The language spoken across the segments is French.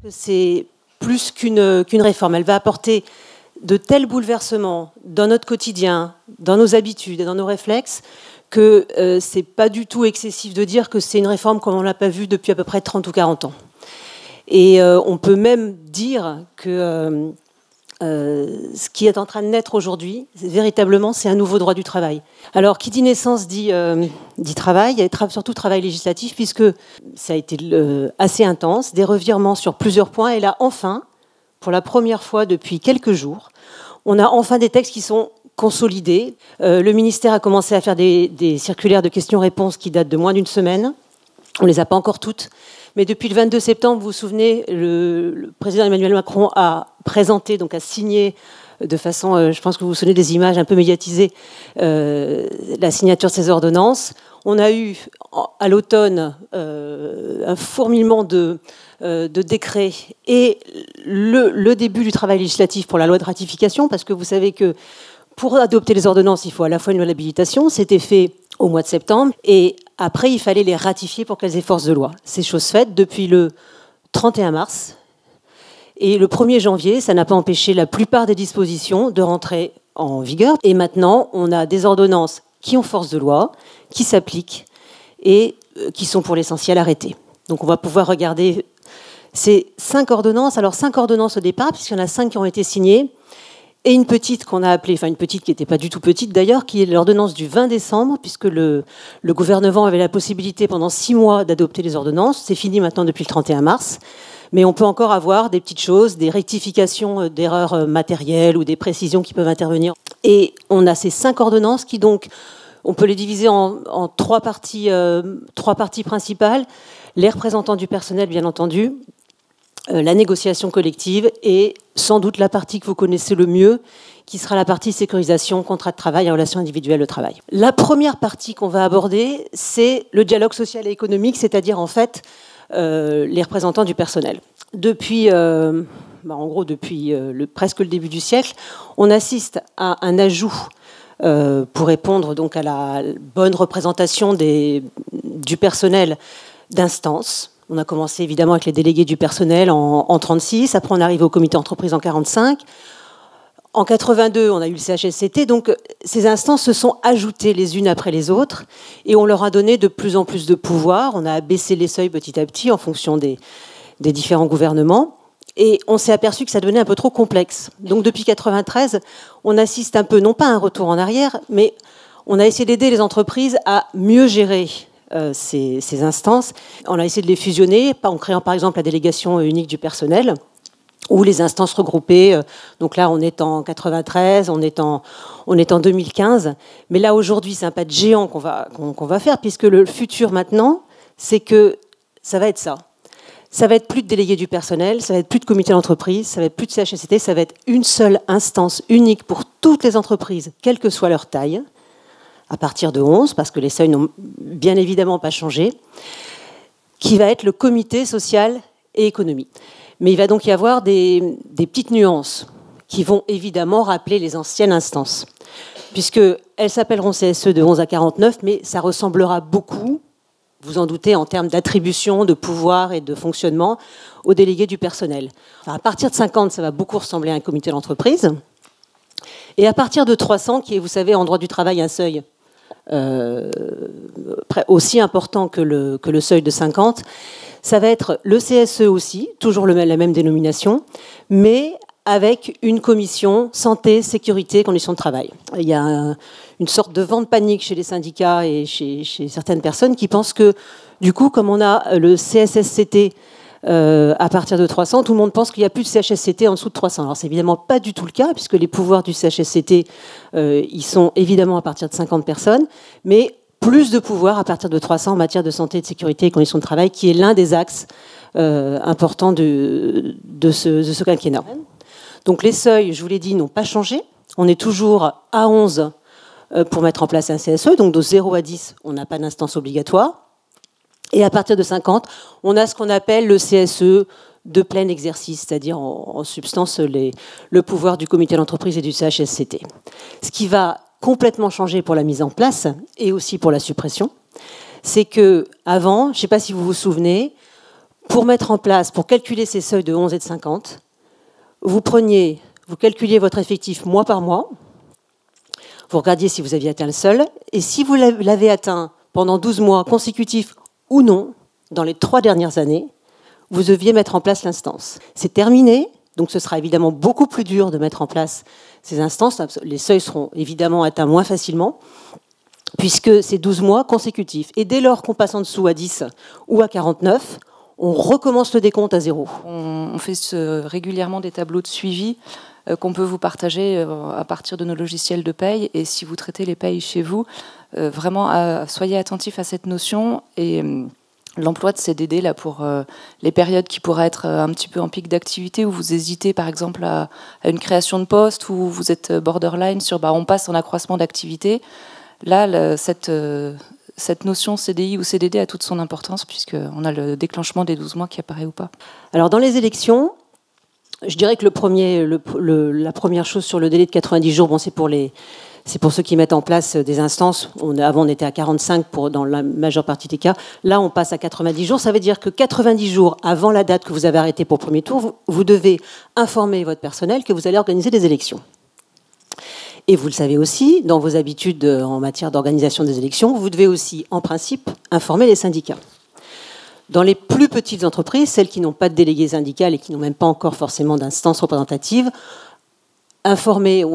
C'est plus qu'une réforme. Elle va apporter de tels bouleversements dans notre quotidien, dans nos habitudes et dans nos réflexes, que c'est pas du tout excessif de dire que c'est une réforme comme on l'a pas vue depuis à peu près 30 ou 40 ans. Et on peut même dire que ce qui est en train de naître aujourd'hui, véritablement, c'est un nouveau droit du travail. Alors, qui dit naissance dit travail, et surtout travail législatif, puisque ça a été assez intense, des revirements sur plusieurs points, et là, enfin, pour la première fois depuis quelques jours, on a enfin des textes qui sont consolidés. Le ministère a commencé à faire des circulaires de questions-réponses qui datent de moins d'une semaine. On ne les a pas encore toutes. Mais depuis le 22 septembre, vous vous souvenez, le président Emmanuel Macron a présenté, donc a signé de façon, je pense que vous vous souvenez des images un peu médiatisées, la signature de ces ordonnances. On a eu à l'automne un fourmillement de décrets et le début du travail législatif pour la loi de ratification, parce que vous savez que pour adopter les ordonnances, il faut à la fois une loi d'habilitation. C'était fait au mois de septembre. Et après, il fallait les ratifier pour qu'elles aient force de loi. C'est chose faite depuis le 31 mars. Et le 1er janvier, ça n'a pas empêché la plupart des dispositions de rentrer en vigueur. Et maintenant, on a des ordonnances qui ont force de loi, qui s'appliquent et qui sont pour l'essentiel arrêtées. Donc on va pouvoir regarder ces 5 ordonnances. Alors 5 ordonnances au départ, puisqu'il y en a 5 qui ont été signées. Et une petite qu'on a appelée, enfin une petite qui n'était pas du tout petite d'ailleurs, qui est l'ordonnance du 20 décembre, puisque le gouvernement avait la possibilité pendant 6 mois d'adopter les ordonnances. C'est fini maintenant depuis le 31 mars. Mais on peut encore avoir des petites choses, des rectifications d'erreurs matérielles ou des précisions qui peuvent intervenir. Et on a ces 5 ordonnances qui donc, on peut les diviser en 3 parties principales. Les représentants du personnel, bien entendu, la négociation collective et sans doute la partie que vous connaissez le mieux, qui sera la partie sécurisation, contrat de travail et relations individuelles de travail. La première partie qu'on va aborder, c'est le dialogue social et économique, c'est-à-dire en fait les représentants du personnel. Depuis, en gros, depuis presque le début du siècle, on assiste à un ajout pour répondre donc à la bonne représentation du personnel d'instances. On a commencé évidemment avec les délégués du personnel en 36, après on arrive au comité entreprise en 45. En 82, on a eu le CHSCT, donc ces instances se sont ajoutées les unes après les autres et on leur a donné de plus en plus de pouvoir. On a abaissé les seuils petit à petit en fonction des différents gouvernements et on s'est aperçu que ça devenait un peu trop complexe. Donc depuis 93, on assiste un peu, non pas à un retour en arrière, mais on a essayé d'aider les entreprises à mieux gérer ces instances. On a essayé de les fusionner en créant par exemple la délégation unique du personnel ou les instances regroupées. Donc là, on est en 93, on est en 2015. Mais là, aujourd'hui, c'est un pas de géant qu'on va faire, puisque le futur maintenant, c'est que ça va être ça. Ça va être plus de délégués du personnel, ça va être plus de comité d'entreprise, ça va être plus de CHSCT, ça va être une seule instance unique pour toutes les entreprises, quelle que soit leur taille, à partir de 11, parce que les seuils n'ont bien évidemment pas changé, qui va être le comité social et économique. Mais il va donc y avoir des petites nuances qui vont évidemment rappeler les anciennes instances, puisqu'elles s'appelleront CSE de 11 à 49, mais ça ressemblera beaucoup, vous en doutez, en termes d'attribution, de pouvoir et de fonctionnement, aux délégués du personnel. Enfin, à partir de 50, ça va beaucoup ressembler à un comité d'entreprise. Et à partir de 300, qui est, vous savez, en droit du travail, un seuil aussi important que le seuil de 50, ça va être le CSE aussi, toujours la même dénomination, mais avec une commission santé, sécurité, conditions de travail. Il y a une sorte de vent de panique chez les syndicats et chez certaines personnes qui pensent que, du coup, comme on a le CSSCT à partir de 300, tout le monde pense qu'il n'y a plus de CHSCT en dessous de 300. Alors, c'est évidemment pas du tout le cas, puisque les pouvoirs du CHSCT, ils sont évidemment à partir de 50 personnes, mais plus de pouvoirs à partir de 300 en matière de santé, de sécurité et conditions de travail, qui est l'un des axes importants de ce quinquennat. Donc, les seuils, je vous l'ai dit, n'ont pas changé. On est toujours à 11 pour mettre en place un CSE, donc de 0 à 10, on n'a pas d'instance obligatoire. Et à partir de 50, on a ce qu'on appelle le CSE de plein exercice, c'est-à-dire en substance le pouvoir du comité d'entreprise et du CHSCT. Ce qui va complètement changer pour la mise en place et aussi pour la suppression, c'est que avant, je ne sais pas si vous vous souvenez, Pour mettre en place, pour calculer ces seuils de 11 et de 50, vous calculiez votre effectif mois par mois, vous regardiez si vous aviez atteint le seuil, et si vous l'avez atteint pendant 12 mois consécutifs ou non, dans les 3 dernières années, vous deviez mettre en place l'instance. C'est terminé, donc ce sera évidemment beaucoup plus dur de mettre en place ces instances. Les seuils seront évidemment atteints moins facilement, puisque c'est 12 mois consécutifs. Et dès lors qu'on passe en dessous à 10 ou à 49, on recommence le décompte à 0. On fait régulièrement des tableaux de suivi qu'on peut vous partager à partir de nos logiciels de paye. Et si vous traitez les payes chez vous, vraiment, soyez attentifs à cette notion. Et l'emploi de CDD, là, pour les périodes qui pourraient être un petit peu en pic d'activité, où vous hésitez, par exemple, à une création de poste, où vous êtes borderline sur on passe en accroissement d'activité. Là, cette notion CDI ou CDD a toute son importance, puisqu'on a le déclenchement des 12 mois qui apparaît ou pas. Alors, dans les élections, je dirais que la première chose sur le délai de 90 jours, c'est pour ceux qui mettent en place des instances. Avant, on était à 45 dans la majeure partie des cas. Là, on passe à 90 jours. Ça veut dire que 90 jours avant la date que vous avez arrêtée pour le premier tour, vous devez informer votre personnel que vous allez organiser des élections. Et vous le savez aussi, dans vos habitudes en matière d'organisation des élections, vous devez aussi, en principe, informer les syndicats. Dans les plus petites entreprises, celles qui n'ont pas de délégué syndical et qui n'ont même pas encore forcément d'instance représentative, informer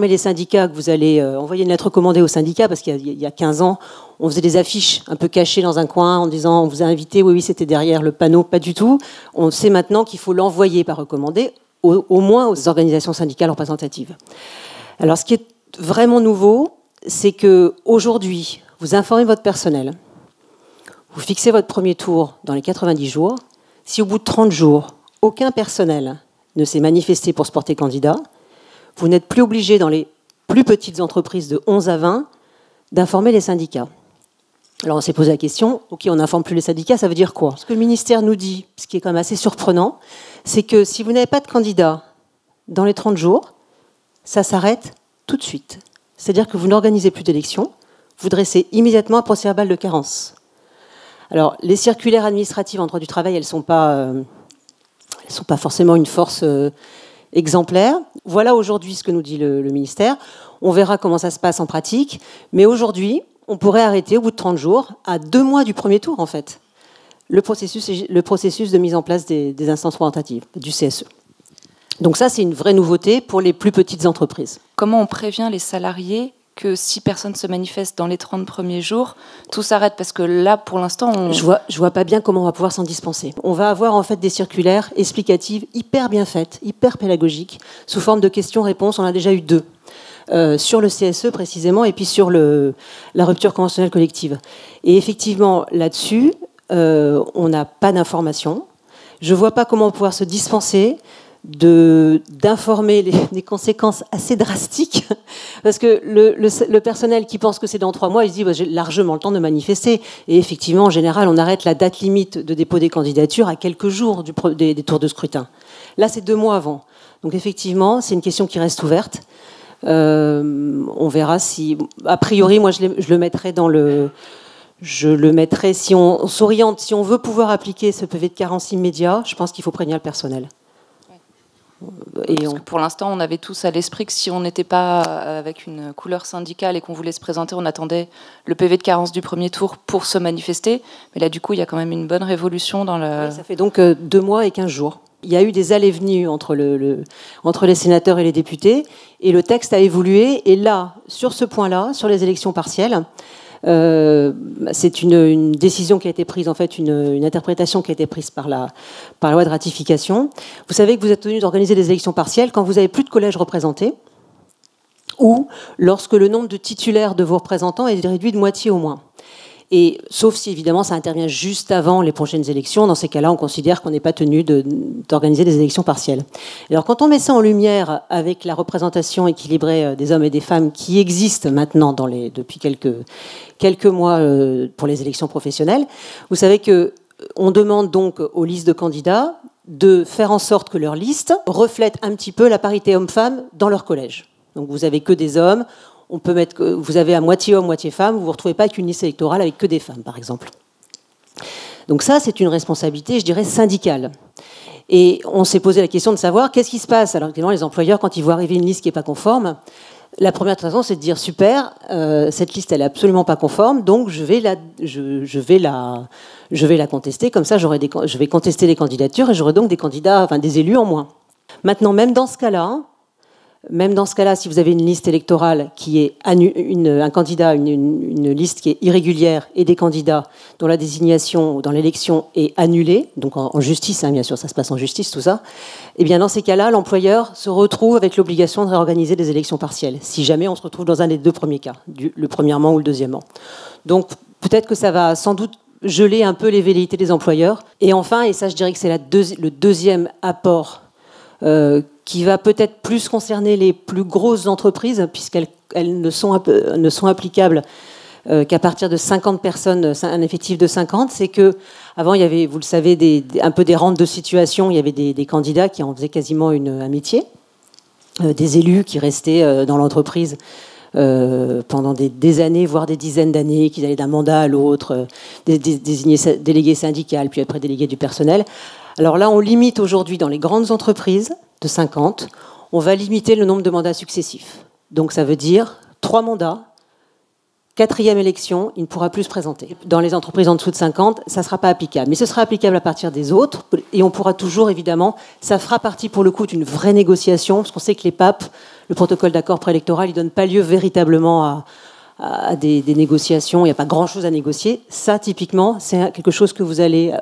les syndicats que vous allez envoyer une lettre recommandée aux syndicats, parce qu'il y a 15 ans, on faisait des affiches un peu cachées dans un coin en disant on vous a invité, oui, c'était derrière le panneau, pas du tout. On sait maintenant qu'il faut l'envoyer par recommandé, au moins aux organisations syndicales représentatives. Alors, ce qui est vraiment nouveau, c'est qu'aujourd'hui, vous informez votre personnel, vous fixez votre premier tour dans les 90 jours. Si au bout de 30 jours, aucun personnel ne s'est manifesté pour se porter candidat, vous n'êtes plus obligé, dans les plus petites entreprises de 11 à 20, d'informer les syndicats. Alors, on s'est posé la question, OK, on n'informe plus les syndicats, ça veut dire quoi? Ce que le ministère nous dit, ce qui est quand même assez surprenant, c'est que si vous n'avez pas de candidat dans les 30 jours, ça s'arrête tout de suite. C'est-à-dire que vous n'organisez plus d'élection, vous dressez immédiatement un procès-verbal de carence. Alors, les circulaires administratives en droit du travail, elles ne sont pas forcément une force exemplaire. Voilà aujourd'hui ce que nous dit le ministère. On verra comment ça se passe en pratique. Mais aujourd'hui, on pourrait arrêter au bout de 30 jours, à 2 mois du premier tour en fait, le processus de mise en place des instances représentatives, du CSE. Donc ça, c'est une vraie nouveauté pour les plus petites entreprises. Comment on prévient les salariés que si personne se manifeste dans les 30 premiers jours, tout s'arrête? Parce que là, pour l'instant, Je vois pas bien comment on va pouvoir s'en dispenser. On va avoir en fait des circulaires explicatives hyper bien faites, hyper pédagogiques, sous forme de questions-réponses. On a déjà eu 2. Sur le CSE précisément, et puis sur la rupture conventionnelle collective. Et effectivement, là-dessus, on n'a pas d'informations. Je ne vois pas comment on va pouvoir se dispenser d'informer des conséquences assez drastiques, parce que le personnel qui pense que c'est dans 3 mois, il se dit j'ai largement le temps de manifester. Et effectivement, en général, on arrête la date limite de dépôt des candidatures à quelques jours des tours de scrutin. Là, c'est 2 mois avant. Donc effectivement, c'est une question qui reste ouverte. On verra si... A priori, moi, je le mettrai dans le... Je le mettrai, si on s'oriente, si on veut pouvoir appliquer ce PV de carence immédiat, je pense qu'il faut prévenir le personnel. Parce que pour l'instant, on avait tous à l'esprit que si on n'était pas avec une couleur syndicale et qu'on voulait se présenter, on attendait le PV de carence du premier tour pour se manifester. Mais là, du coup, il y a quand même une bonne révolution dans le... Oui, ça fait donc 2 mois et 15 jours. Il y a eu des allées-venues entre les sénateurs et les députés, et le texte a évolué. Et là, sur ce point-là, sur les élections partielles, c'est une décision qui a été prise, en fait, une interprétation qui a été prise par la loi de ratification. Vous savez que vous êtes tenu d'organiser des élections partielles quand vous n'avez plus de collège représenté, ou lorsque le nombre de titulaires de vos représentants est réduit de moitié au moins. Et, sauf si, évidemment, ça intervient juste avant les prochaines élections. Dans ces cas-là, on considère qu'on n'est pas tenu d'organiser des élections partielles. Alors, quand on met ça en lumière avec la représentation équilibrée des hommes et des femmes qui existe maintenant depuis quelques mois pour les élections professionnelles, vous savez qu'on demande donc aux listes de candidats de faire en sorte que leur liste reflète un petit peu la parité homme-femme dans leur collège. Donc, vous n'avez que des hommes. Vous avez à moitié homme, moitié femme, vous ne vous retrouvez pas avec une liste électorale avec que des femmes, par exemple. Donc ça, c'est une responsabilité, je dirais, syndicale. Et on s'est posé la question de savoir qu'est-ce qui se passe. Alors, les employeurs, quand ils voient arriver une liste qui n'est pas conforme, la première raison, c'est de dire super, cette liste, elle est absolument pas conforme, donc je vais la contester. Comme ça, je vais contester les candidatures et j'aurai donc des candidats, enfin des élus en moins. Maintenant, même dans ce cas-là, si vous avez une liste électorale qui est un candidat, une liste qui est irrégulière et des candidats dont la désignation dans l'élection est annulée, donc en justice, hein, bien sûr, ça se passe en justice, tout ça, eh bien dans ces cas-là, l'employeur se retrouve avec l'obligation de réorganiser des élections partielles, si jamais on se retrouve dans un des deux premiers cas, le premièrement ou le deuxièmement. Donc peut-être que ça va sans doute geler un peu les velléités des employeurs. Et enfin, et ça je dirais que c'est le deuxième apport qui va peut-être plus concerner les plus grosses entreprises, puisqu'elles ne sont applicables qu'à partir de 50 personnes, un effectif de 50, c'est que avant il y avait, vous le savez, un peu des rentes de situation, il y avait des candidats qui en faisaient quasiment un métier, des élus qui restaient dans l'entreprise pendant des années, voire des dizaines d'années, qui allaient d'un mandat à l'autre, désignés délégués syndicales, puis après délégués du personnel. Alors là, on limite aujourd'hui dans les grandes entreprises de 50, on va limiter le nombre de mandats successifs. Donc ça veut dire 3 mandats, 4e élection, il ne pourra plus se présenter. Dans les entreprises en dessous de 50, ça ne sera pas applicable. Mais ce sera applicable à partir des autres, et on pourra toujours, évidemment, ça fera partie pour le coup d'une vraie négociation, parce qu'on sait que les PAP, le protocole d'accord préélectoral, il ne donne pas lieu véritablement à des négociations, il n'y a pas grand-chose à négocier. Ça, typiquement, c'est quelque chose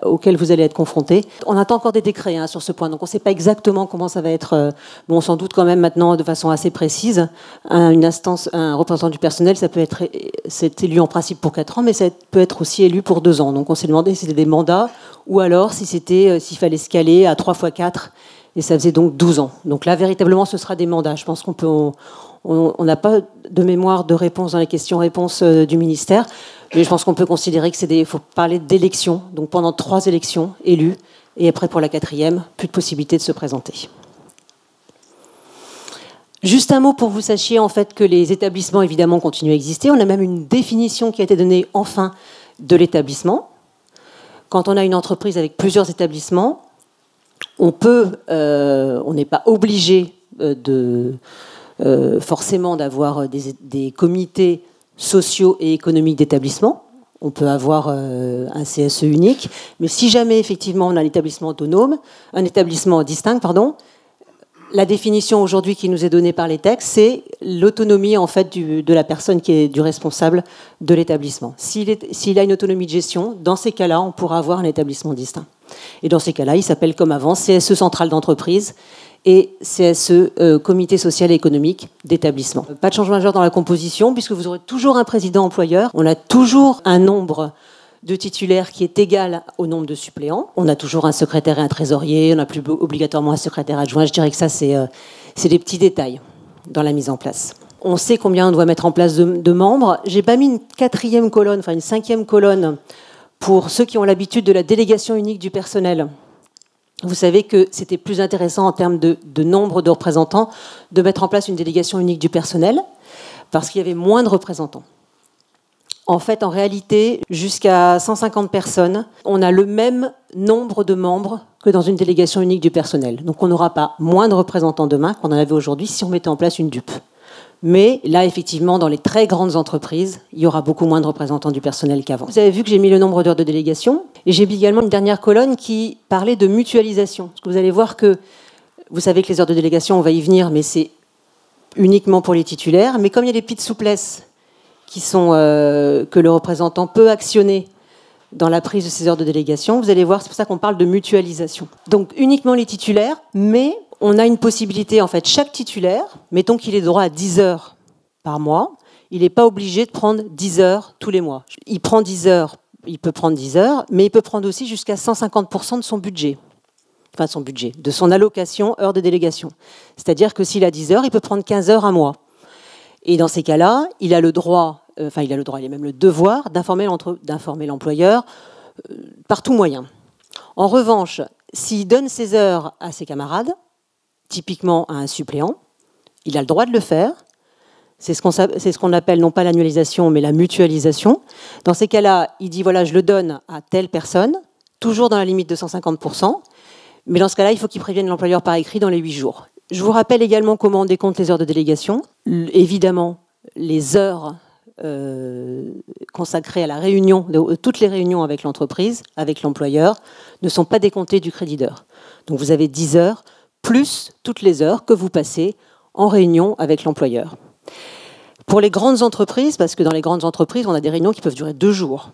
auquel vous allez être confrontés. On attend encore des décrets sur ce point, donc on ne sait pas exactement comment ça va être. Bon, sans doute quand même maintenant de façon assez précise. Un représentant du personnel, c'est élu en principe pour 4 ans, mais ça peut être aussi élu pour 2 ans. Donc on s'est demandé si c'était des mandats ou alors s'il fallait se caler à 3 x 4, et ça faisait donc 12 ans. Donc là, véritablement, ce sera des mandats. Je pense on n'a pas de mémoire de réponse dans les questions-réponses du ministère, mais je pense qu'on peut considérer que faut parler d'élections, donc pendant 3 élections élus, et après pour la 4e, plus de possibilité de se présenter. Juste un mot pour que vous sachiez en fait que les établissements évidemment continuent à exister. On a même une définition qui a été donnée enfin de l'établissement. Quand on a une entreprise avec plusieurs établissements, on n'est pas obligé forcément d'avoir des comités sociaux et économiques d'établissement. On peut avoir un CSE unique, mais si jamais effectivement on a un établissement distinct, la définition aujourd'hui qui nous est donnée par les textes, c'est l'autonomie en fait de la personne qui est du responsable de l'établissement. S'il a une autonomie de gestion, dans ces cas-là, on pourra avoir un établissement distinct. Et dans ces cas-là, il s'appelle comme avant CSE centrale d'entreprise et CSE comité social et économique d'établissement. Pas de changement majeur dans la composition, puisque vous aurez toujours un président employeur. On a toujours un nombre de titulaires qui est égal au nombre de suppléants. On a toujours un secrétaire et un trésorier, on n'a plus obligatoirement un secrétaire adjoint. Je dirais que ça, c'est des petits détails dans la mise en place. On sait combien on doit mettre en place de membres. J'ai pas mis une 4e colonne, enfin une 5e colonne pour ceux qui ont l'habitude de la délégation unique du personnel. Vous savez que c'était plus intéressant en termes de nombre de représentants de mettre en place une délégation unique du personnel parce qu'il y avait moins de représentants. En fait, en réalité, jusqu'à 150 personnes, on a le même nombre de membres que dans une délégation unique du personnel. Donc on n'aura pas moins de représentants demain qu'on en avait aujourd'hui si on mettait en place une DUP. Mais là, effectivement, dans les très grandes entreprises, il y aura beaucoup moins de représentants du personnel qu'avant. Vous avez vu que j'ai mis le nombre d'heures de délégation. Et j'ai mis également une dernière colonne qui parlait de mutualisation. Parce que vous allez voir que, vous savez que les heures de délégation, on va y venir, mais c'est uniquement pour les titulaires. Mais comme il y a des petites souplesses que le représentant peut actionner dans la prise de ces heures de délégation, vous allez voir, c'est pour ça qu'on parle de mutualisation. Donc uniquement les titulaires, mais on a une possibilité, en fait, chaque titulaire, mettons qu'il ait droit à 10 heures par mois, il n'est pas obligé de prendre 10 heures tous les mois. Il prend 10 heures, il peut prendre 10 heures, mais il peut prendre aussi jusqu'à 150% de son budget. Enfin, de son allocation heures de délégation. C'est-à-dire que s'il a 10 heures, il peut prendre 15 heures un mois. Et dans ces cas-là, il a même le devoir d'informer l'employeur par tout moyen. En revanche, s'il donne ses heures à ses camarades, typiquement à un suppléant, il a le droit de le faire. C'est ce qu'on appelle non pas l'annualisation, mais la mutualisation. Dans ces cas-là, il dit voilà, je le donne à telle personne, toujours dans la limite de 150%, mais dans ce cas-là, il faut qu'ils préviennent l'employeur par écrit dans les 8 jours. Je vous rappelle également comment on décompte les heures de délégation. Évidemment, les heures consacrées à la réunion, toutes les réunions avec l'entreprise, avec l'employeur, ne sont pas décomptées du crédit d'heure. Donc vous avez 10 heures, plus toutes les heures que vous passez en réunion avec l'employeur. Pour les grandes entreprises, parce que dans les grandes entreprises, on a des réunions qui peuvent durer 2 jours,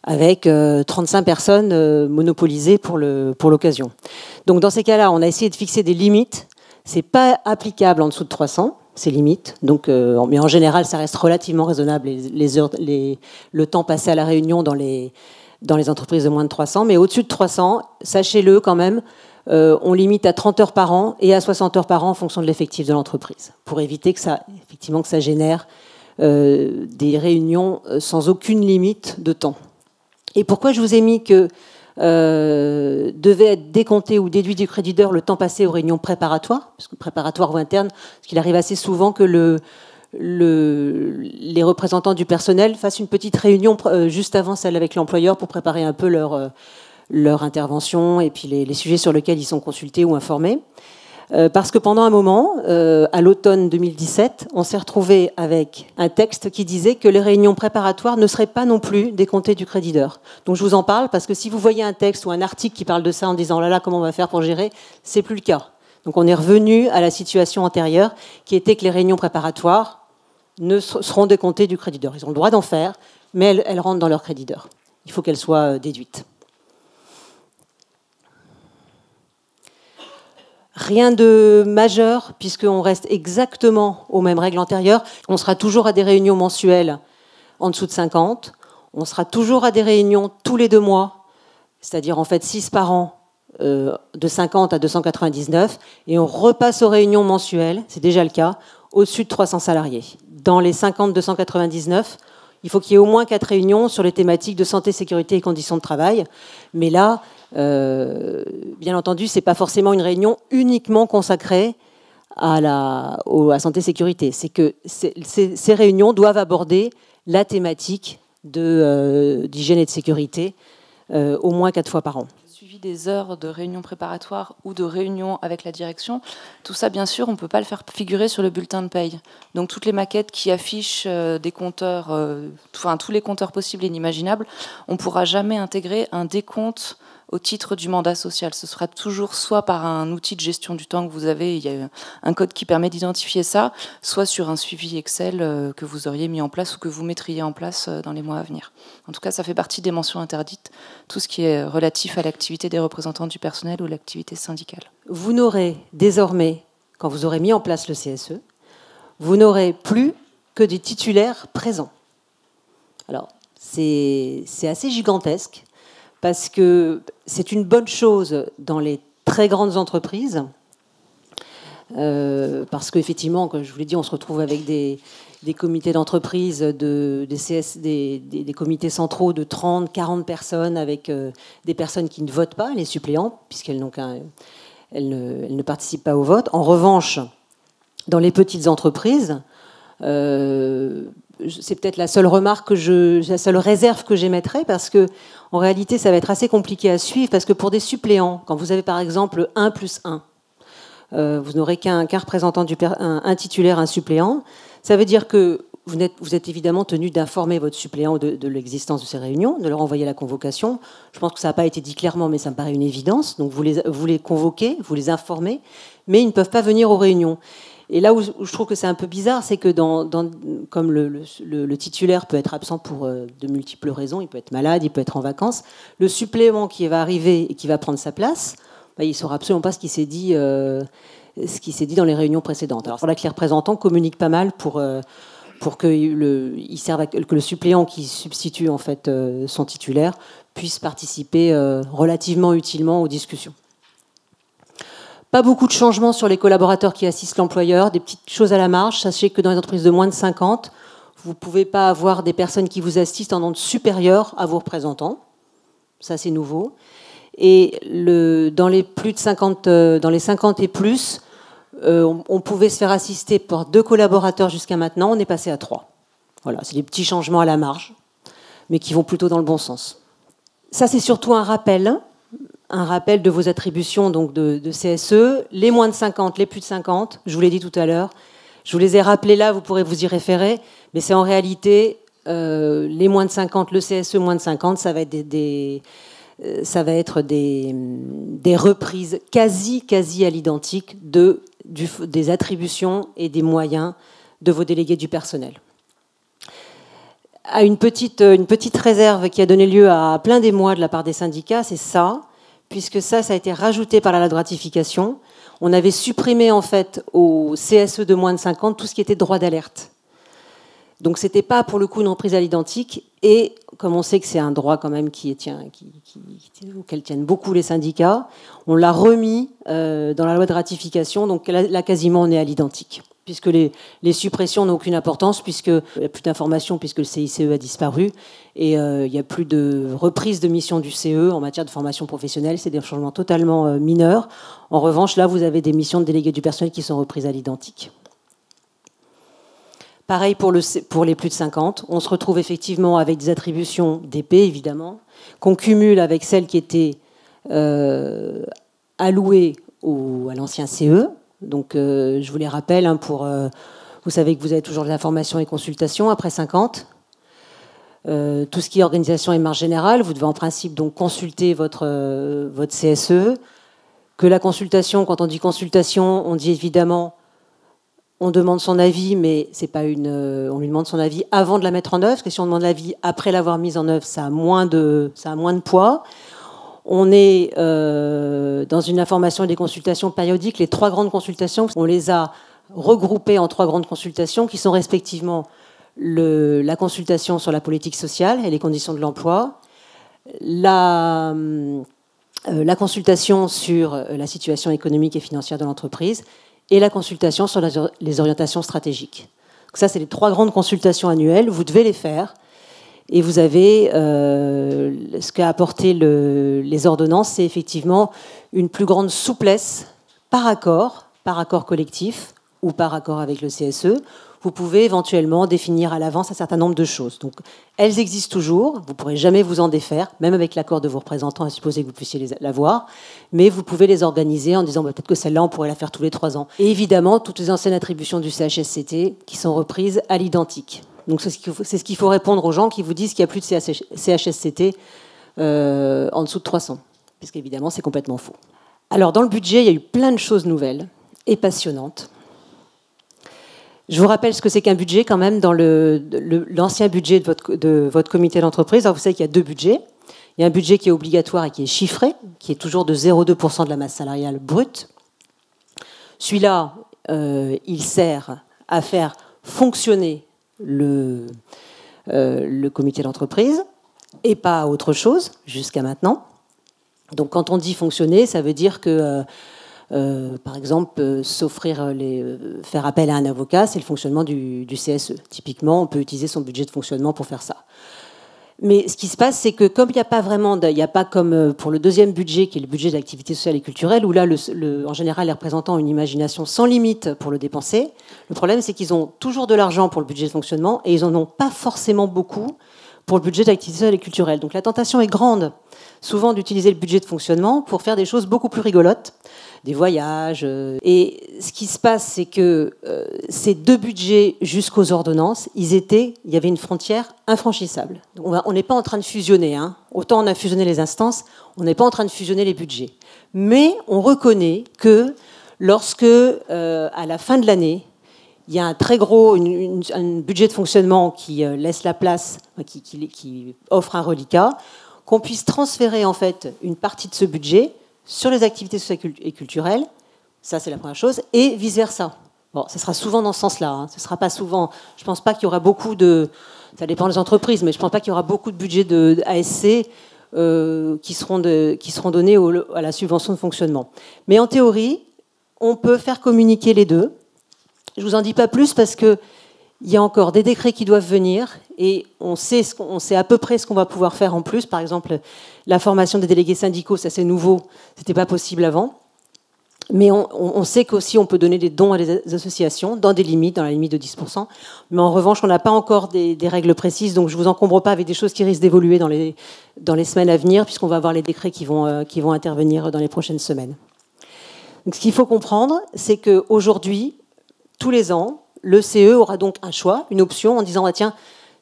avec 35 personnes monopolisées pour l'occasion. Donc dans ces cas-là, on a essayé de fixer des limites. Ce n'est pas applicable en dessous de 300, ces limites. Donc, mais en général, ça reste relativement raisonnable, le temps passé à la réunion dans les entreprises de moins de 300. Mais au-dessus de 300, sachez-le quand même, on limite à 30 heures par an et à 60 heures par an en fonction de l'effectif de l'entreprise, pour éviter que ça génère des réunions sans aucune limite de temps. Et pourquoi je vous ai mis que devait être décompté ou déduit du crédit d'heure le temps passé aux réunions préparatoires, parce que préparatoire ou interne, parce qu'il arrive assez souvent que les représentants du personnel fassent une petite réunion juste avant celle avec l'employeur pour préparer un peu leur intervention et puis les sujets sur lesquels ils sont consultés ou informés. Parce que pendant un moment, à l'automne 2017, on s'est retrouvé avec un texte qui disait que les réunions préparatoires ne seraient pas non plus décomptées du crédit d'heure. Donc je vous en parle parce que si vous voyez un texte ou un article qui parle de ça en disant « oh là là, comment on va faire pour gérer ?», c'est plus le cas. Donc on est revenu à la situation antérieure qui était que les réunions préparatoires ne seront décomptées du crédit d'heure. Ils ont le droit d'en faire, mais elles rentrent dans leur crédit d'heure. Il faut qu'elles soient déduites. Rien de majeur, puisqu'on reste exactement aux mêmes règles antérieures. On sera toujours à des réunions mensuelles en dessous de 50. On sera toujours à des réunions tous les 2 mois, c'est-à-dire en fait 6 par an, de 50 à 299. Et on repasse aux réunions mensuelles, c'est déjà le cas, au-dessus de 300 salariés. Dans les 50-299, il faut qu'il y ait au moins 4 réunions sur les thématiques de santé, sécurité et conditions de travail. Mais là, bien entendu, ce n'est pas forcément une réunion uniquement consacrée à la santé-sécurité. C'est que ces réunions doivent aborder la thématique d'hygiène et de sécurité au moins 4 fois par an. Suivi des heures de réunions préparatoires ou de réunions avec la direction, tout ça, bien sûr, on ne peut pas le faire figurer sur le bulletin de paye. Donc toutes les maquettes qui affichent des compteurs, tous les compteurs possibles et inimaginables, on ne pourra jamais intégrer un décompte au titre du mandat social. Ce sera toujours soit par un outil de gestion du temps que vous avez, il y a un code qui permet d'identifier ça, soit sur un suivi Excel que vous auriez mis en place ou que vous mettriez en place dans les mois à venir. En tout cas, ça fait partie des mentions interdites, tout ce qui est relatif à l'activité des représentants du personnel ou l'activité syndicale. Vous n'aurez désormais, quand vous aurez mis en place le CSE, vous n'aurez plus que des titulaires présents. Alors, c'est assez gigantesque, parce que c'est une bonne chose dans les très grandes entreprises, parce qu'effectivement, comme je vous l'ai dit, on se retrouve avec des comités d'entreprise, des comités centraux de 30, 40 personnes, avec des personnes qui ne votent pas, les suppléants, puisqu'elles elles ne participent pas au vote. En revanche, dans les petites entreprises, c'est peut-être la seule remarque la seule réserve que j'émettrai, parce que en réalité, ça va être assez compliqué à suivre, parce que pour des suppléants, quand vous avez par exemple 1 plus 1, vous n'aurez qu'un représentant un titulaire, un suppléant, ça veut dire que vous êtes évidemment tenu d'informer votre suppléant de l'existence de ces réunions, de leur envoyer la convocation. Je pense que ça n'a pas été dit clairement, mais ça me paraît une évidence. Donc vous les convoquez, vous les informez, mais ils ne peuvent pas venir aux réunions. Et là où je trouve que c'est un peu bizarre, c'est que comme le titulaire peut être absent pour de multiples raisons, il peut être malade, il peut être en vacances, le suppléant qui va arriver et qui va prendre sa place, il ne saura absolument pas ce qui s'est dit dans les réunions précédentes. Alors, c'est là que les représentants communiquent pas mal pour que le suppléant qui substitue en fait son titulaire puisse participer relativement utilement aux discussions. Pas beaucoup de changements sur les collaborateurs qui assistent l'employeur, des petites choses à la marge. Sachez que dans les entreprises de moins de 50, vous ne pouvez pas avoir des personnes qui vous assistent en nombre supérieur à vos représentants. Ça, c'est nouveau. Et dans les plus de 50, dans les 50 et plus, on pouvait se faire assister par 2 collaborateurs jusqu'à maintenant. On est passé à 3. Voilà, c'est des petits changements à la marge, mais qui vont plutôt dans le bon sens. Ça, c'est surtout un rappel de vos attributions donc de CSE. Les moins de 50, les plus de 50, je vous l'ai dit tout à l'heure, je vous les ai rappelés là, vous pourrez vous y référer, mais c'est en réalité les moins de 50, le CSE moins de 50, ça va être des reprises quasi à l'identique des attributions et des moyens de vos délégués du personnel. À une petite réserve qui a donné lieu à plein d'émoi de la part des syndicats, c'est ça, puisque ça a été rajouté par la loi de ratification. On avait supprimé en fait au CSE de moins de 50 tout ce qui était droit d'alerte. Donc ce n'était pas pour le coup une reprise à l'identique, et comme on sait que c'est un droit quand même auquel tiennent beaucoup les syndicats, on l'a remis dans la loi de ratification, donc là quasiment on est à l'identique, puisque les suppressions n'ont aucune importance, puisqu'il n'y a plus d'informations, puisque le CICE a disparu, et il n'y a plus de reprise de mission du CE en matière de formation professionnelle, c'est des changements totalement mineurs. En revanche, là, vous avez des missions de délégués du personnel qui sont reprises à l'identique. Pareil pour les plus de 50, on se retrouve effectivement avec des attributions d'épée, évidemment, qu'on cumule avec celles qui étaient allouées à l'ancien CE. Donc, je vous les rappelle, vous savez que vous avez toujours de l'information et consultation après 50. Tout ce qui est organisation et marge générale, vous devez en principe donc consulter votre CSE. Que la consultation, quand on dit consultation, on dit évidemment, on demande son avis, mais c'est pas on lui demande son avis avant de la mettre en œuvre, parce que si on demande l'avis après l'avoir mise en œuvre, ça a moins de poids. On est dans une information et des consultations périodiques. Les 3 grandes consultations, on les a regroupées en 3 grandes consultations qui sont respectivement la consultation sur la politique sociale et les conditions de l'emploi, la consultation sur la situation économique et financière de l'entreprise et la consultation sur les orientations stratégiques. Donc ça, c'est les 3 grandes consultations annuelles. Vous devez les faire. Et vous avez ce qu'a apporté les ordonnances, c'est effectivement une plus grande souplesse par accord collectif ou par accord avec le CSE. Vous pouvez éventuellement définir à l'avance un certain nombre de choses. Donc, elles existent toujours, vous ne pourrez jamais vous en défaire, même avec l'accord de vos représentants, à supposer que vous puissiez l'avoir, mais vous pouvez les organiser en disant peut-être que celle-là, on pourrait la faire tous les 3 ans. Et évidemment, toutes les anciennes attributions du CHSCT qui sont reprises à l'identique. Donc c'est ce qu'il faut répondre aux gens qui vous disent qu'il n'y a plus de CHSCT en dessous de 300, puisqu'évidemment c'est complètement faux. Alors dans le budget, il y a eu plein de choses nouvelles et passionnantes. Je vous rappelle ce que c'est qu'un budget quand même dans l'ancien budget de votre comité d'entreprise. Alors vous savez qu'il y a 2 budgets. Il y a un budget qui est obligatoire et qui est chiffré, qui est toujours de 0,2% de la masse salariale brute. Celui-là, il sert à faire fonctionner le comité d'entreprise et pas autre chose jusqu'à maintenant. Donc quand on dit fonctionner, ça veut dire que, par exemple, faire appel à un avocat, c'est le fonctionnement du CSE. Typiquement, on peut utiliser son budget de fonctionnement pour faire ça. Mais ce qui se passe, c'est que comme il n'y a pas comme pour le 2e budget, qui est le budget d'activité sociale et culturelle, où là, en général, les représentants ont une imagination sans limite pour le dépenser. Le problème, c'est qu'ils ont toujours de l'argent pour le budget de fonctionnement et ils n'en ont pas forcément beaucoup pour le budget d'activité sociale et culturelle. Donc la tentation est grande, souvent, d'utiliser le budget de fonctionnement pour faire des choses beaucoup plus rigolotes, des voyages. Et ce qui se passe, c'est que ces 2 budgets jusqu'aux ordonnances, il y avait une frontière infranchissable. On n'est pas en train de fusionner. Hein. Autant on a fusionné les instances, on n'est pas en train de fusionner les budgets. Mais on reconnaît que lorsque, à la fin de l'année, il y a un très gros un budget de fonctionnement qui laisse la place, qui offre un reliquat, qu'on puisse transférer en fait une partie de ce budget sur les activités sociales et culturelles, ça c'est la première chose, et vice-versa. Bon, ça sera souvent dans ce sens-là. Hein. Ce sera pas souvent. Je pense pas qu'il y aura beaucoup de. Ça dépend des entreprises, mais je pense pas qu'il y aura beaucoup de budgets de ASC qui seront donnés à la subvention de fonctionnement. Mais en théorie, on peut faire communiquer les deux. Je vous en dis pas plus parce que il y a encore des décrets qui doivent venir et on sait à peu près ce qu'on va pouvoir faire en plus. Par exemple, la formation des délégués syndicaux, ça c'est nouveau, c'était pas possible avant. Mais on sait qu'aussi on peut donner des dons à des associations dans des limites, dans la limite de 10%. Mais en revanche, on n'a pas encore des règles précises, donc je ne vous encombre pas avec des choses qui risquent d'évoluer dans les semaines à venir, puisqu'on va avoir les décrets qui vont intervenir dans les prochaines semaines. Donc, ce qu'il faut comprendre, c'est qu'aujourd'hui, tous les ans, le CE aura donc un choix, une option, en disant ah, tiens,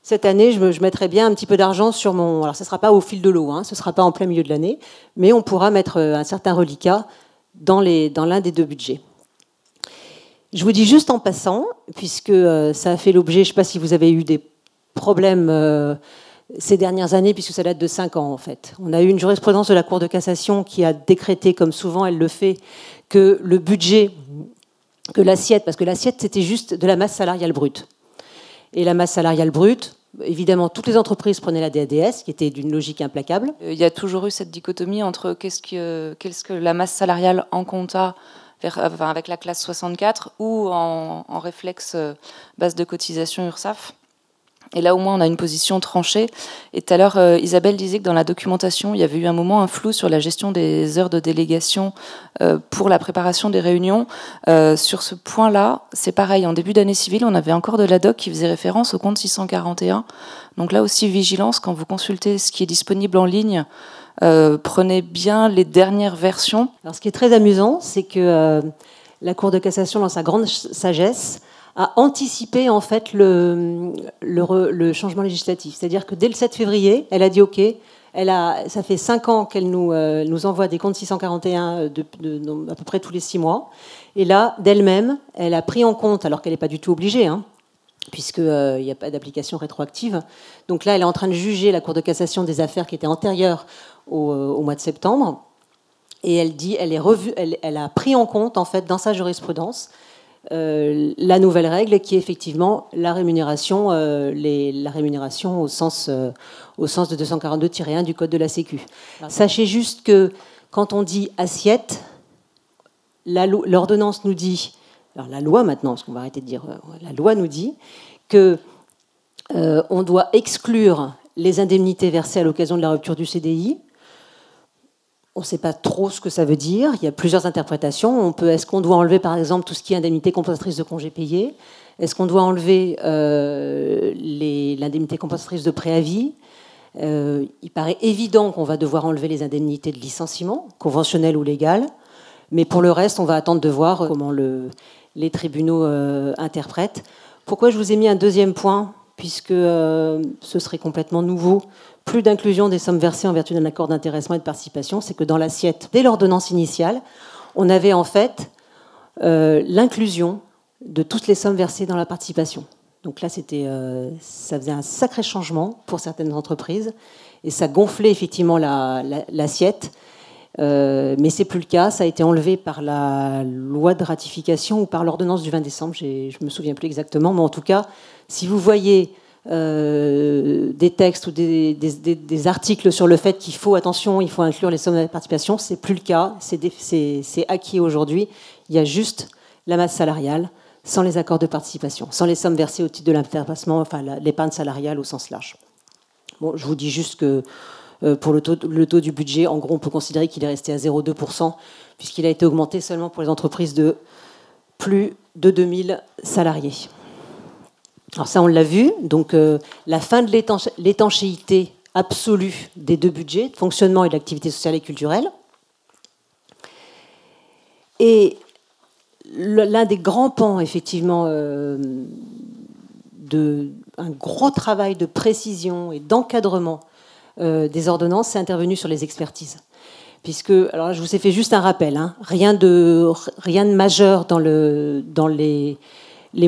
cette année, je mettrai bien un petit peu d'argent sur mon... Alors, ce ne sera pas au fil de l'eau, hein, ce ne sera pas en plein milieu de l'année, mais on pourra mettre un certain reliquat dans l'un des deux budgets. Je vous dis juste en passant, puisque ça a fait l'objet, je ne sais pas si vous avez eu des problèmes ces dernières années, puisque ça date de 5 ans en fait. On a eu une jurisprudence de la Cour de cassation qui a décrété, comme souvent elle le fait, que le budget, que l'assiette, parce que l'assiette c'était juste de la masse salariale brute. Et la masse salariale brute, évidemment, toutes les entreprises prenaient la DADS, qui était d'une logique implacable. Il y a toujours eu cette dichotomie entre qu'est-ce que la masse salariale en compta avec la classe 64 ou en réflexe base de cotisation URSSAF. Et là, au moins, on a une position tranchée. Et tout à l'heure, Isabelle disait que dans la documentation, il y avait eu un moment un flou sur la gestion des heures de délégation pour la préparation des réunions. Sur ce point-là, c'est pareil. En début d'année civile, on avait encore de la doc qui faisait référence au compte 641. Donc là aussi, vigilance, quand vous consultez ce qui est disponible en ligne, prenez bien les dernières versions. Alors, ce qui est très amusant, c'est que la Cour de cassation, dans sa grande sagesse, a anticipé en fait le changement législatif. C'est-à-dire que dès le 7 février, elle a dit OK, ça fait 5 ans qu'elle nous envoie des comptes 641 à peu près tous les 6 mois. Et là, d'elle-même, elle a pris en compte, alors qu'elle n'est pas du tout obligée, hein, puisqu'il n'y a pas d'application rétroactive. Donc là, elle est en train de juger la Cour de cassation des affaires qui étaient antérieures au mois de septembre. Et elle dit, elle a pris en compte, en fait, dans sa jurisprudence, la nouvelle règle qui est effectivement la rémunération au sens de 242-1 du Code de la Sécu. Sachez juste que quand on dit assiette, l'ordonnance nous dit, alors la loi maintenant, parce qu'on va arrêter de dire, la loi nous dit que on doit exclure les indemnités versées à l'occasion de la rupture du CDI. On ne sait pas trop ce que ça veut dire. Il y a plusieurs interprétations. Est-ce qu'on doit enlever, par exemple, tout ce qui est indemnité compensatrice de congés payés? Est-ce qu'on doit enlever l'indemnité compensatrice de préavis? Il paraît évident qu'on va devoir enlever les indemnités de licenciement, conventionnelles ou légales. Mais pour le reste, on va attendre de voir comment les tribunaux interprètent. Pourquoi je vous ai mis un deuxième point? Puisque ce serait complètement nouveau. Plus d'inclusion des sommes versées en vertu d'un accord d'intéressement et de participation, c'est que dans l'assiette, dès l'ordonnance initiale, on avait en fait l'inclusion de toutes les sommes versées dans la participation. Donc là, ça faisait un sacré changement pour certaines entreprises et ça gonflait effectivement l'assiette. Mais c'est plus le cas, ça a été enlevé par la loi de ratification ou par l'ordonnance du 20 décembre, je ne me souviens plus exactement, mais en tout cas, si vous voyez des textes ou des articles sur le fait qu'il faut, attention, il faut inclure les sommes de participation, c'est plus le cas, c'est acquis aujourd'hui. Il y a juste la masse salariale, sans les accords de participation, sans les sommes versées au titre de l'intéressement, enfin l'épargne salariale au sens large. Bon, je vous dis juste que pour le taux du budget, en gros, on peut considérer qu'il est resté à 0,2%, puisqu'il a été augmenté seulement pour les entreprises de plus de 2000 salariés. Alors ça, on l'a vu. Donc, la fin de l'étanchéité absolue des deux budgets, de fonctionnement et de l'activité sociale et culturelle. Et l'un des grands pans, effectivement, un gros travail de précision et d'encadrement des ordonnances, c'est intervenu sur les expertises. Puisque, alors là, je vous ai fait juste un rappel, hein, rien de majeur dans les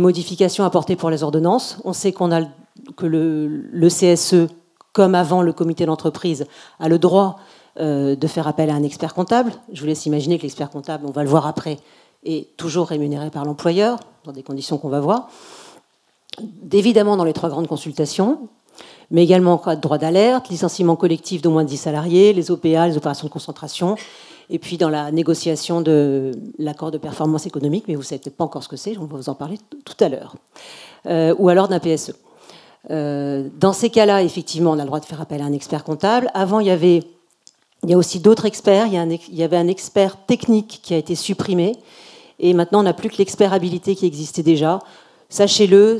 modifications apportées pour les ordonnances. On sait que le CSE, comme avant le comité d'entreprise, a le droit de faire appel à un expert comptable. Je vous laisse imaginer que l'expert comptable, on va le voir après, est toujours rémunéré par l'employeur, dans des conditions qu'on va voir. Évidemment, dans les 3 grandes consultations, mais également en cas de droit d'alerte, licenciement collectif d'au moins 10 salariés, les OPA, les opérations de concentration, et puis dans la négociation de l'accord de performance économique, mais vous ne savez peut-être pas encore ce que c'est, on va vous en parler tout à l'heure, ou alors d'un PSE. Dans ces cas-là, effectivement, on a le droit de faire appel à un expert comptable. Avant, il y avait Il y a aussi d'autres experts. Il y avait un expert technique qui a été supprimé. Et maintenant, on n'a plus que l'expert habilité qui existait déjà. Sachez-le,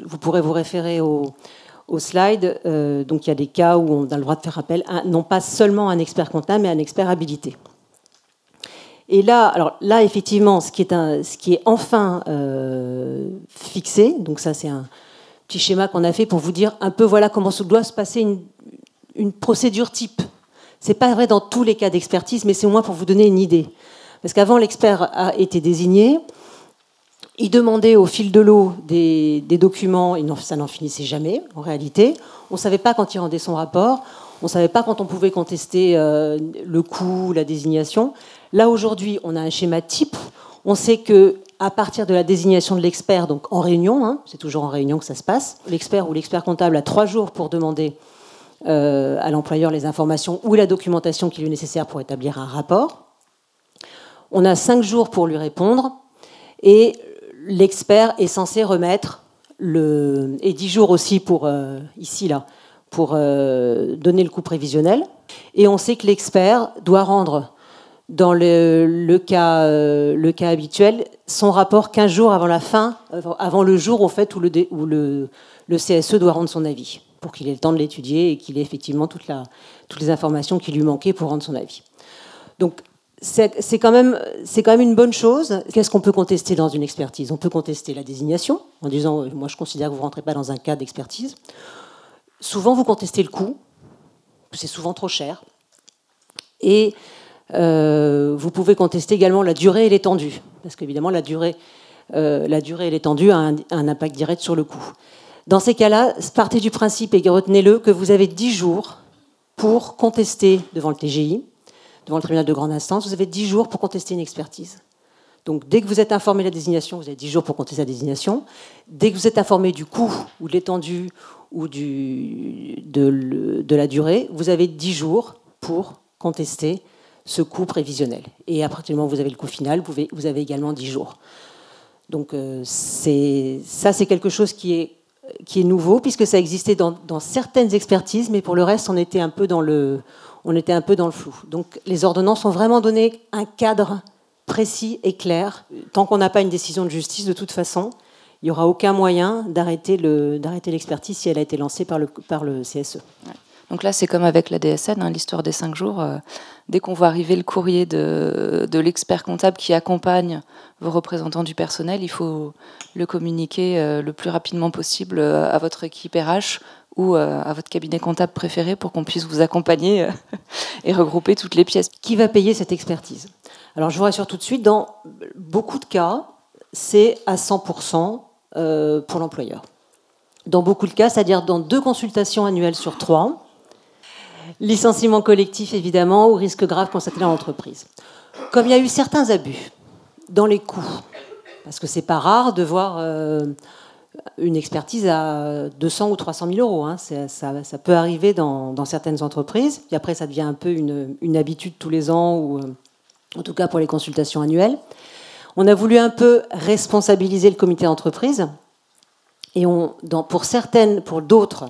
vous pourrez vous référer au slide. Donc, il y a des cas où on a le droit de faire appel, non pas seulement à un expert comptable, mais à un expert habilité. Et là, effectivement, ce qui est enfin fixé, donc ça, c'est un petit schéma qu'on a fait pour vous dire un peu, voilà comment doit se passer une procédure type. C'est pas vrai dans tous les cas d'expertise, mais c'est au moins pour vous donner une idée. Parce qu'avant, l'expert a été désigné, il demandait au fil de l'eau des documents, et ça n'en finissait jamais, en réalité. On ne savait pas quand il rendait son rapport, on ne savait pas quand on pouvait contester le coût, la désignation. Là, aujourd'hui, on a un schéma type. On sait qu'à partir de la désignation de l'expert, donc en réunion, c'est toujours en réunion que ça se passe, l'expert ou l'expert comptable a 3 jours pour demander à l'employeur les informations ou la documentation qui lui est nécessaire pour établir un rapport. On a 5 jours pour lui répondre et l'expert est censé remettre et 10 jours aussi pour donner le coût prévisionnel. Et on sait que l'expert doit rendre, dans le cas habituel, son rapport 15 jours avant le jour au fait où le CSE doit rendre son avis, pour qu'il ait le temps de l'étudier et qu'il ait effectivement toutes les informations qui lui manquaient pour rendre son avis. Donc, c'est quand même une bonne chose. Qu'est-ce qu'on peut contester dans une expertise? On peut contester la désignation, en disant « moi je considère que vous ne rentrez pas dans un cas d'expertise ». Souvent, vous contestez le coût, c'est souvent trop cher. Et vous pouvez contester également la durée et l'étendue, parce qu'évidemment, la durée et l'étendue a un impact direct sur le coût. Dans ces cas-là, partez du principe, et retenez-le, que vous avez 10 jours pour contester devant le TGI, devant le tribunal de grande instance, vous avez 10 jours pour contester une expertise. Donc, dès que vous êtes informé de la désignation, vous avez 10 jours pour contester la désignation. Dès que vous êtes informé du coût ou de l'étendue ou de la durée, vous avez 10 jours pour contester ce coût prévisionnel. Et à partir du moment où vous avez le coût final, vous avez également 10 jours. Donc, c'est quelque chose qui est nouveau, puisque ça existait dans certaines expertises, mais pour le reste, on était un peu dans le flou. Donc les ordonnances ont vraiment donné un cadre précis et clair. Tant qu'on n'a pas une décision de justice, de toute façon, il n'y aura aucun moyen d'arrêter l'expertise si elle a été lancée par le CSE. Ouais. Donc là, c'est comme avec la DSN, l'histoire des 5 jours. Dès qu'on voit arriver le courrier de l'expert comptable qui accompagne vos représentants du personnel, il faut le communiquer le plus rapidement possible à votre équipe RH ou à votre cabinet comptable préféré pour qu'on puisse vous accompagner et regrouper toutes les pièces. Qui va payer cette expertise? Alors, je vous rassure tout de suite, dans beaucoup de cas, c'est à 100% pour l'employeur. Dans beaucoup de cas, c'est-à-dire dans 2 consultations annuelles sur 3, licenciement collectif, évidemment, ou risque grave constaté dans l'entreprise. Comme il y a eu certains abus dans les coûts, parce que c'est pas rare de voir une expertise à 200 ou 300 000 euros. Ça peut arriver dans certaines entreprises. Et après, ça devient un peu une habitude tous les ans, ou en tout cas pour les consultations annuelles. On a voulu un peu responsabiliser le comité d'entreprise. Et pour d'autres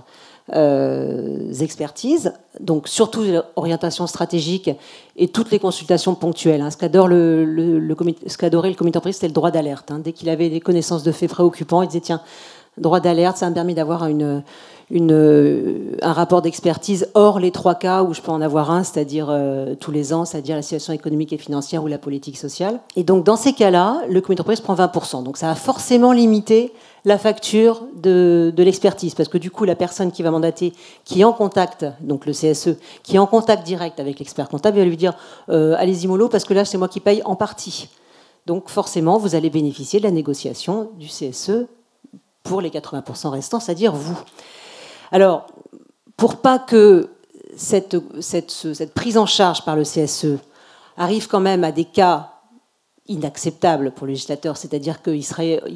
expertises, donc surtout l'orientation stratégique et toutes les consultations ponctuelles. Ce qu'adorait le comité d'entreprise, c'était le droit d'alerte. Dès qu'il avait des connaissances de faits préoccupants, il disait tiens, droit d'alerte, ça m'a permis d'avoir un rapport d'expertise hors les 3 cas où je peux en avoir un, c'est-à-dire tous les ans, c'est-à-dire la situation économique et financière ou la politique sociale. Et donc dans ces cas-là, le comité d'entreprise prend 20%. Donc ça a forcément limité la facture de l'expertise, parce que du coup, la personne qui va mandater, qui est en contact, donc le CSE, qui est en contact direct avec l'expert comptable, il va lui dire allez-y mollo, parce que là, c'est moi qui paye en partie. Donc forcément, vous allez bénéficier de la négociation du CSE pour les 80% restants, c'est-à-dire vous. Alors, pour pas que cette prise en charge par le CSE arrive quand même à des cas inacceptable pour le législateur, c'est-à-dire qu'il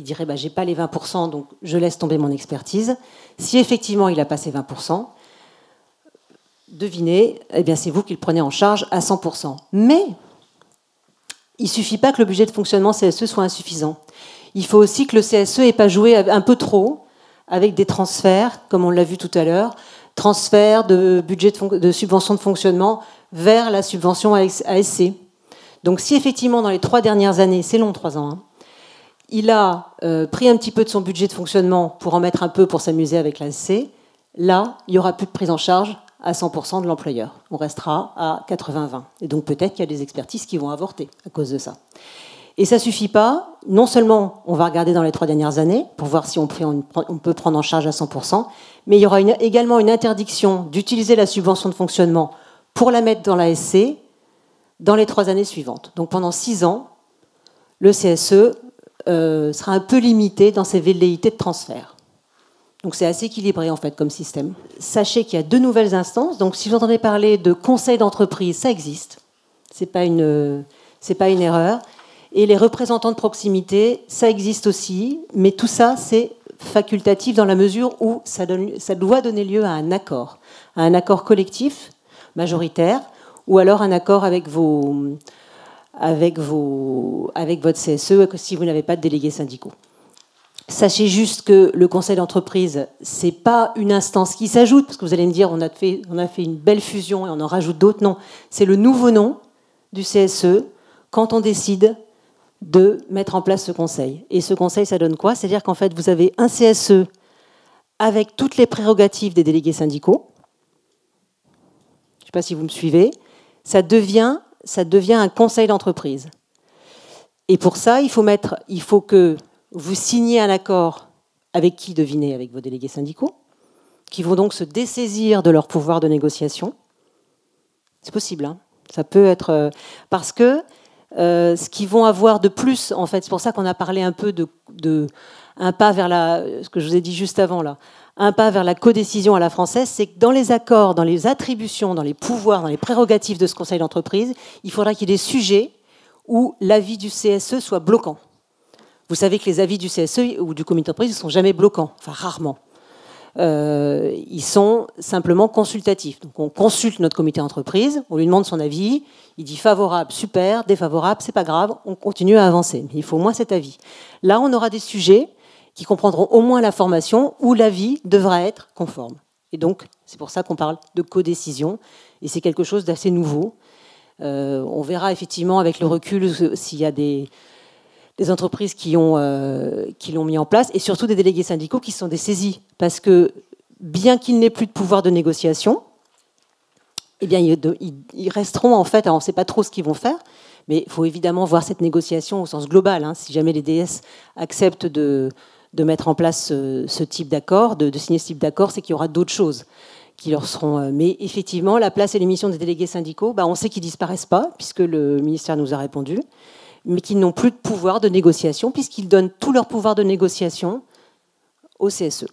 dirait j'ai pas les 20%, donc je laisse tomber mon expertise. Si effectivement il a passé 20%, devinez, c'est vous qui le prenez en charge à 100%. Mais il suffit pas que le budget de fonctionnement CSE soit insuffisant. Il faut aussi que le CSE n'ait pas joué un peu trop avec des transferts, comme on l'a vu tout à l'heure, transfert de budget de subvention de fonctionnement vers la subvention ASC. Donc si effectivement dans les 3 dernières années, c'est long 3 ans, hein, il a pris un petit peu de son budget de fonctionnement pour en mettre un peu pour s'amuser avec l'ASC, là, il n'y aura plus de prise en charge à 100% de l'employeur. On restera à 80-20. Et donc peut-être qu'il y a des expertises qui vont avorter à cause de ça. Et ça ne suffit pas. Non seulement on va regarder dans les 3 dernières années pour voir si on peut prendre en charge à 100%, mais il y aura également une interdiction d'utiliser la subvention de fonctionnement pour la mettre dans l'ASC dans les 3 années suivantes. Donc pendant 6 ans, le CSE sera un peu limité dans ses velléités de transfert. Donc c'est assez équilibré en fait comme système. Sachez qu'il y a 2 nouvelles instances. Donc si vous entendez parler de conseil d'entreprise, ça existe. C'est pas une erreur. Et les représentants de proximité, ça existe aussi. Mais tout ça, c'est facultatif dans la mesure où ça doit donner lieu à un accord collectif majoritaire, ou alors un accord avec votre CSE si vous n'avez pas de délégués syndicaux. Sachez juste que le conseil d'entreprise, ce n'est pas une instance qui s'ajoute, parce que vous allez me dire on a fait une belle fusion et on en rajoute d'autres. Non, c'est le nouveau nom du CSE quand on décide de mettre en place ce conseil. Et ce conseil, ça donne quoi? C'est-à-dire qu'en fait, vous avez un CSE avec toutes les prérogatives des délégués syndicaux. Je ne sais pas si vous me suivez. Ça devient un conseil d'entreprise. Et pour ça, il faut que vous signez un accord avec qui, devinez, avec vos délégués syndicaux, qui vont donc se dessaisir de leur pouvoir de négociation. C'est possible, hein. Ça peut être... parce que ce qu'ils vont avoir de plus, en fait, c'est pour ça qu'on a parlé un peu un pas vers ce que je vous ai dit juste avant, là, un pas vers la codécision à la française, c'est que dans les accords, dans les attributions, dans les pouvoirs, dans les prérogatives de ce conseil d'entreprise, il faudra qu'il y ait des sujets où l'avis du CSE soit bloquant. Vous savez que les avis du CSE ou du comité d'entreprise ne sont jamais bloquants, enfin rarement. Ils sont simplement consultatifs. Donc on consulte notre comité d'entreprise, on lui demande son avis, il dit favorable, super, défavorable, c'est pas grave, on continue à avancer. Mais il faut au moins cet avis. Là, on aura des sujets qui comprendront au moins la formation où l'avis devra être conforme. Et donc, c'est pour ça qu'on parle de codécision, et c'est quelque chose d'assez nouveau. On verra effectivement avec le recul s'il y a des entreprises qui l'ont mis en place, et surtout des délégués syndicaux qui sont dessaisis. Parce que, bien qu'ils n'aient plus de pouvoir de négociation, eh bien, ils resteront, en fait, alors on ne sait pas trop ce qu'ils vont faire, mais il faut évidemment voir cette négociation au sens global. Hein, si jamais les DS acceptent de mettre en place ce type d'accord, de signer ce type d'accord, c'est qu'il y aura d'autres choses qui leur seront... Mais effectivement, la place et les missions des délégués syndicaux, on sait qu'ils ne disparaissent pas, puisque le ministère nous a répondu, mais qu'ils n'ont plus de pouvoir de négociation, puisqu'ils donnent tout leur pouvoir de négociation au CSE.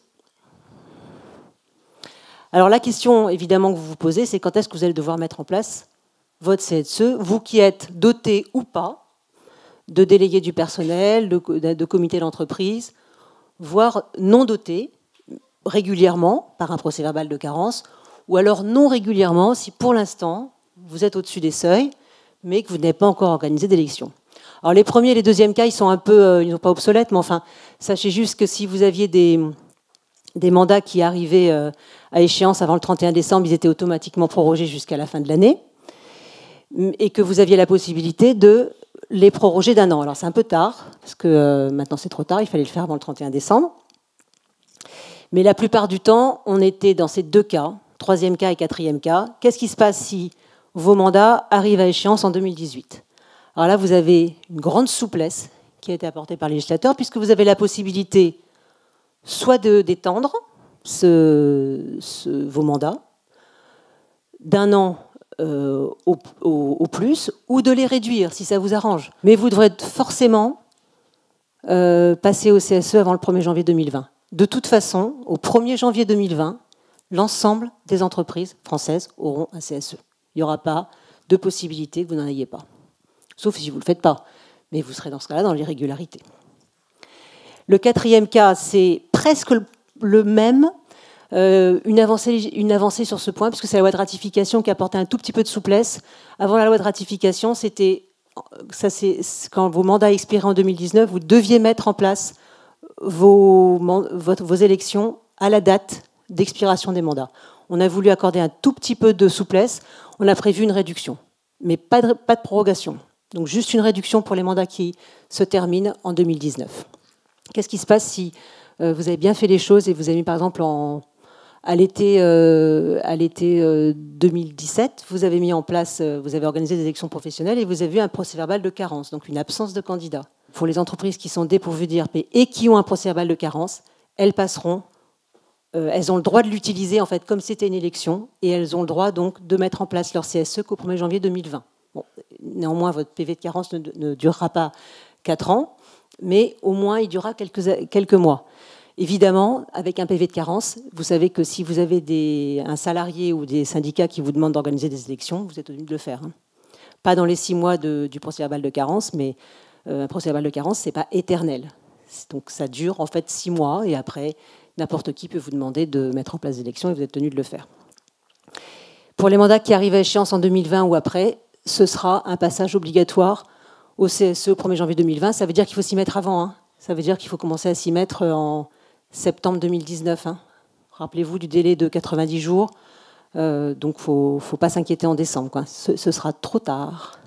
Alors la question, évidemment, que vous vous posez, c'est quand est-ce que vous allez devoir mettre en place votre CSE, vous qui êtes doté ou pas de délégués du personnel, de comités d'entreprise, voire non doté, régulièrement, par un procès-verbal de carence, ou alors non régulièrement, si pour l'instant, vous êtes au-dessus des seuils, mais que vous n'avez pas encore organisé d'élection. Alors les premiers et les deuxièmes cas, ils sont un peu, ils ne sont pas obsolètes, mais enfin, sachez juste que si vous aviez des mandats qui arrivaient à échéance avant le 31 décembre, ils étaient automatiquement prorogés jusqu'à la fin de l'année, et que vous aviez la possibilité de les proroger d'1 an. Alors c'est un peu tard, parce que maintenant c'est trop tard, il fallait le faire avant le 31 décembre. Mais la plupart du temps, on était dans ces 2 cas, 3e cas et 4e cas. Qu'est-ce qui se passe si vos mandats arrivent à échéance en 2018 ? Alors là, vous avez une grande souplesse qui a été apportée par les législateurs, puisque vous avez la possibilité soit d'étendre vos mandats d'1 an au plus, ou de les réduire, si ça vous arrange. Mais vous devrez forcément passer au CSE avant le 1er janvier 2020. De toute façon, au 1er janvier 2020, l'ensemble des entreprises françaises auront un CSE. Il n'y aura pas de possibilité que vous n'en ayez pas. Sauf si vous ne le faites pas. Mais vous serez dans ce cas-là dans l'irrégularité. Le 4e cas, c'est presque le même. Une avancée sur ce point, puisque c'est la loi de ratification qui apportait un tout petit peu de souplesse. Avant la loi de ratification, quand vos mandats expiraient en 2019, vous deviez mettre en place vos élections à la date d'expiration des mandats. on a voulu accorder un tout petit peu de souplesse. On a prévu une réduction, mais pas de prorogation. Donc juste une réduction pour les mandats qui se terminent en 2019. Qu'est-ce qui se passe si vous avez bien fait les choses et vous avez mis par exemple à l'été 2017, vous avez mis en place, vous avez organisé des élections professionnelles et vous avez eu un procès-verbal de carence, donc une absence de candidat. Pour les entreprises qui sont dépourvues d'IRP et qui ont un procès-verbal de carence, elles passeront, elles ont le droit de l'utiliser en fait comme c'était une élection et elles ont le droit donc de mettre en place leur CSE qu'au 1er janvier 2020. Bon, néanmoins, votre PV de carence ne durera pas 4 ans, mais au moins il durera quelques mois. Évidemment, avec un PV de carence, vous savez que si vous avez un salarié ou des syndicats qui vous demandent d'organiser des élections, vous êtes tenu de le faire. Hein. Pas dans les 6 mois du procès-verbal de carence, mais un procès-verbal de carence, ce n'est pas éternel. Donc ça dure en fait 6 mois et après, n'importe qui peut vous demander de mettre en place des élections et vous êtes tenu de le faire. Pour les mandats qui arrivent à échéance en 2020 ou après, ce sera un passage obligatoire au CSE au 1er janvier 2020. Ça veut dire qu'il faut s'y mettre avant. Hein. Ça veut dire qu'il faut commencer à s'y mettre en septembre 2019. Hein. Rappelez-vous du délai de 90 jours. Donc il ne faut pas s'inquiéter en décembre. Quoi. Ce sera trop tard.